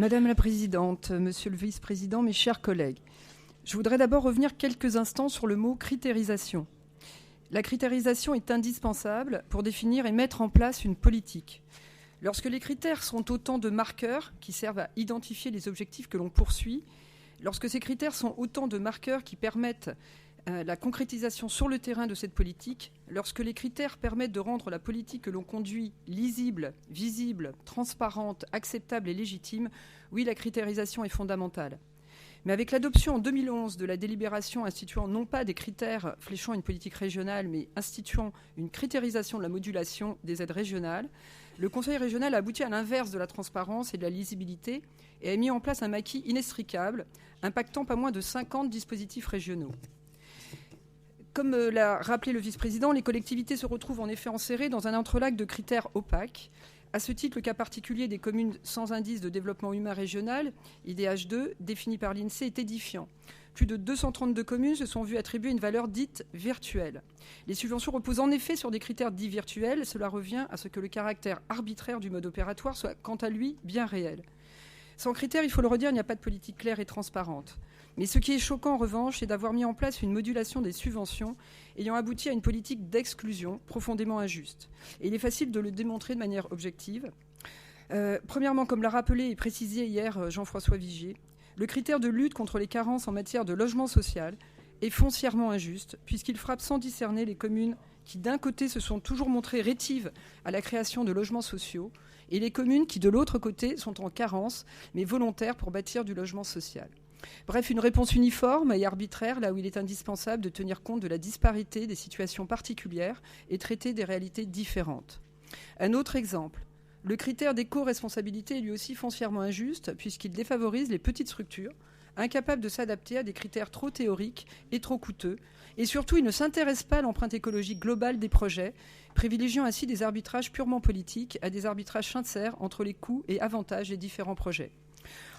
Madame la Présidente, Monsieur le Vice-président, mes chers collègues, je voudrais d'abord revenir quelques instants sur le mot critérisation. La critérisation est indispensable pour définir et mettre en place une politique. Lorsque les critères sont autant de marqueurs qui servent à identifier les objectifs que l'on poursuit, lorsque ces critères sont autant de marqueurs qui permettent la concrétisation sur le terrain de cette politique, lorsque les critères permettent de rendre la politique que l'on conduit lisible, visible, transparente, acceptable et légitime, oui, la critérisation est fondamentale. Mais avec l'adoption en 2011 de la délibération instituant non pas des critères fléchant une politique régionale, mais instituant une critérisation de la modulation des aides régionales, le Conseil régional a abouti à l'inverse de la transparence et de la lisibilité et a mis en place un maquis inextricable, impactant pas moins de 50 dispositifs régionaux. Comme l'a rappelé le vice-président, les collectivités se retrouvent en effet enserrées dans un entrelac de critères opaques. À ce titre, le cas particulier des communes sans indice de développement humain régional, IDH2, défini par l'INSEE, est édifiant. Plus de 232 communes se sont vues attribuer une valeur dite virtuelle. Les subventions reposent en effet sur des critères dits virtuels. Cela revient à ce que le caractère arbitraire du mode opératoire soit quant à lui bien réel. Sans critères, il faut le redire, il n'y a pas de politique claire et transparente. Mais ce qui est choquant en revanche, c'est d'avoir mis en place une modulation des subventions ayant abouti à une politique d'exclusion profondément injuste. Et il est facile de le démontrer de manière objective. Premièrement, comme l'a rappelé et précisé hier Jean-François Vigier, le critère de lutte contre les carences en matière de logement social est foncièrement injuste puisqu'il frappe sans discerner les communes qui, d'un côté, se sont toujours montrées rétives à la création de logements sociaux et les communes qui, de l'autre côté, sont en carence, mais volontaires pour bâtir du logement social. Bref, une réponse uniforme et arbitraire là où il est indispensable de tenir compte de la disparité des situations particulières et traiter des réalités différentes. Un autre exemple, le critère d'éco-responsabilité est lui aussi foncièrement injuste puisqu'il défavorise les petites structures, incapables de s'adapter à des critères trop théoriques et trop coûteux. Et surtout, il ne s'intéresse pas à l'empreinte écologique globale des projets, privilégiant ainsi des arbitrages purement politiques à des arbitrages sincères entre les coûts et avantages des différents projets.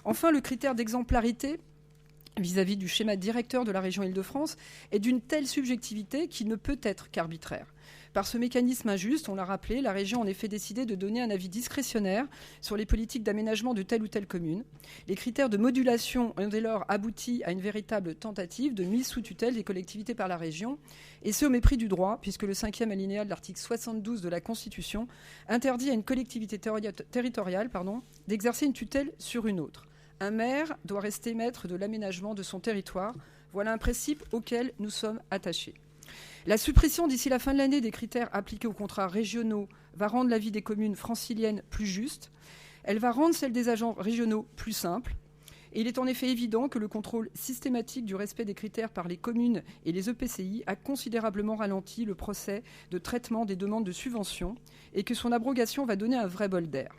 Enfin, le critère d'exemplarité vis-à-vis du schéma directeur de la région Île-de-France est d'une telle subjectivité qu'il ne peut être qu'arbitraire. Par ce mécanisme injuste, on l'a rappelé, la région a en effet décidé de donner un avis discrétionnaire sur les politiques d'aménagement de telle ou telle commune. Les critères de modulation ont dès lors abouti à une véritable tentative de mise sous tutelle des collectivités par la région, et ce au mépris du droit, puisque le 5e alinéa de l'article 72 de la Constitution interdit à une collectivité territoriale d'exercer une tutelle sur une autre. Un maire doit rester maître de l'aménagement de son territoire. Voilà un principe auquel nous sommes attachés. La suppression d'ici la fin de l'année des critères appliqués aux contrats régionaux va rendre la vie des communes franciliennes plus juste. Elle va rendre celle des agents régionaux plus simple. Et il est en effet évident que le contrôle systématique du respect des critères par les communes et les EPCI a considérablement ralenti le procès de traitement des demandes de subventions et que son abrogation va donner un vrai bol d'air.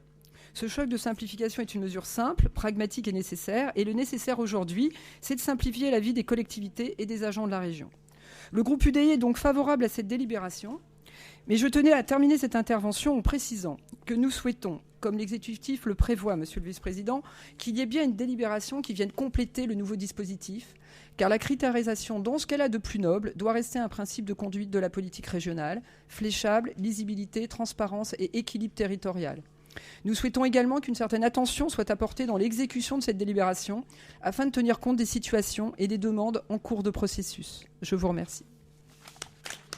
Ce choc de simplification est une mesure simple, pragmatique et nécessaire. Et le nécessaire aujourd'hui, c'est de simplifier la vie des collectivités et des agents de la région. Le groupe UDI est donc favorable à cette délibération. Mais je tenais à terminer cette intervention en précisant que nous souhaitons, comme l'exécutif le prévoit, Monsieur le Vice-président, qu'il y ait bien une délibération qui vienne compléter le nouveau dispositif, car la critérisation, dans ce qu'elle a de plus noble, doit rester un principe de conduite de la politique régionale, fléchable, lisibilité, transparence et équilibre territorial. Nous souhaitons également qu'une certaine attention soit apportée dans l'exécution de cette délibération afin de tenir compte des situations et des demandes en cours de processus. Je vous remercie.